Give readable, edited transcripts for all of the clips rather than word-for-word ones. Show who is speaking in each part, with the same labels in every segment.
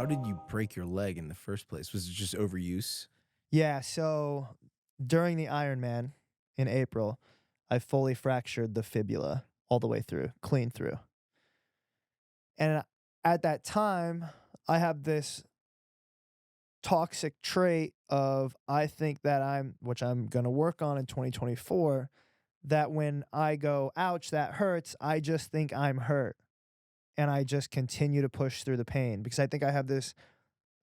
Speaker 1: How did you break your leg in the first place? Was it just overuse?
Speaker 2: Yeah, so during the Ironman in April, I fully fractured the fibula all the way through, clean through. And at that time, I have this toxic trait of I think that which I'm going to work on in 2024, that when I go, ouch, that hurts, I just think I'm hurt. And I just continue to push through the pain because I think I have this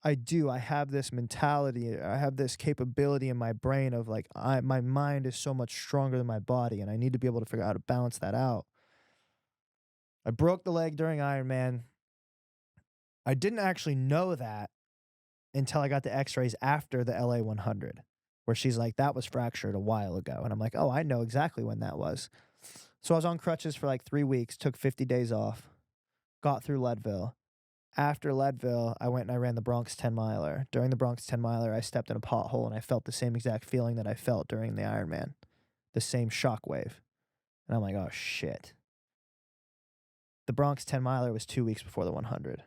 Speaker 2: I have this mentality, I have this capability in my brain of like my mind is so much stronger than my body and I need to be able to figure out how to balance that out. I broke the leg during Ironman. I didn't actually know that until I got the x-rays after the LA 100 where she's like that was fractured a while ago and I'm like, "Oh, I know exactly when that was." So I was on crutches for like 3 weeks, took 50 days off, got through Leadville. After Leadville, I went and I ran the Bronx 10 miler. During the Bronx 10 miler, I stepped in a pothole and I felt the same exact feeling that I felt during the Ironman, the same shock wave. And I'm like, oh shit. The Bronx 10 miler was 2 weeks before the 100.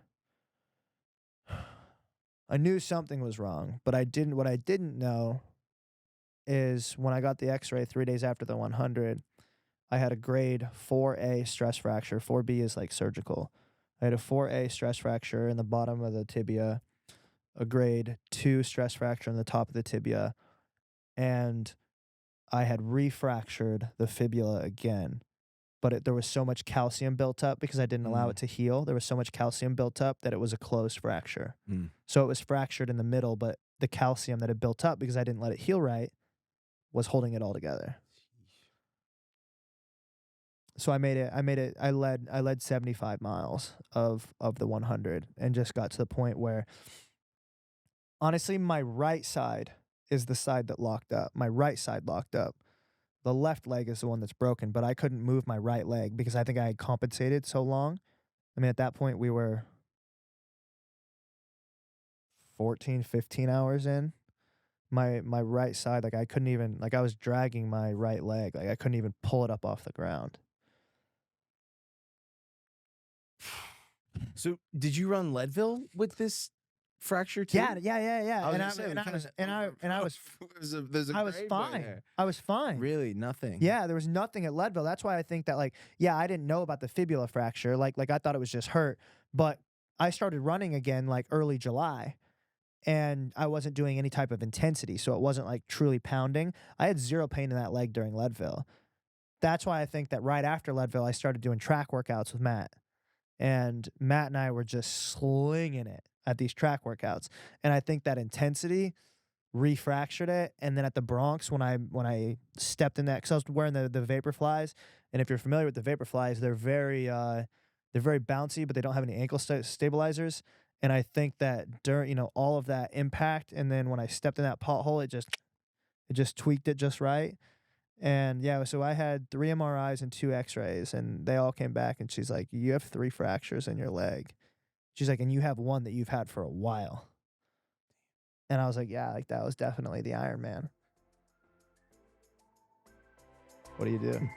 Speaker 2: I knew something was wrong, but what I didn't know is when I got the x-ray 3 days after the 100, I had a grade 4A stress fracture. 4B is like surgical. I had a 4A stress fracture in the bottom of the tibia, a grade 2 stress fracture in the top of the tibia, and I had refractured the fibula again. But there was so much calcium built up because I didn't allow it to heal. There was so much calcium built up that it was a closed fracture. So it was fractured in the middle, but the calcium that had built up because I didn't let it heal right was holding it all together. So I led 75 miles of the 100 and just got to the point where honestly my right side is the side that locked up. My right side locked up. The left leg is the one that's broken, but I couldn't move my right leg because I think I had compensated so long. I mean, at that point we were 14, 15 hours in. My right side, like I couldn't even, like I was dragging my right leg. Like I couldn't even pull it up off the ground.
Speaker 1: So did you run Leadville with this fracture too?
Speaker 2: Yeah. I was fine. I was fine.
Speaker 1: Really, nothing.
Speaker 2: Yeah, there was nothing at Leadville. That's why I think that like, yeah, I didn't know about the fibula fracture. Like I thought it was just hurt, but I started running again like early July. And I wasn't doing any type of intensity, so it wasn't like truly pounding. I had zero pain in that leg during Leadville. That's why I think that right after Leadville, I started doing track workouts with Matt. And Matt and I were just slinging it at these track workouts. And I think that intensity refractured it. And then at the Bronx, when I stepped in that, because I was wearing the Vaporflies, and if you're familiar with the Vaporflies, they're very bouncy, but they don't have any ankle stabilizers. And I think that during all of that impact, and then when I stepped in that pothole, it just tweaked it just right. And yeah, so I had 3 MRIs and 2 X-rays, and they all came back. And she's like, "You have 3 fractures in your leg." She's like, "And you have one that you've had for a while." And I was like, "Yeah, like that was definitely the Iron Man." What do you do?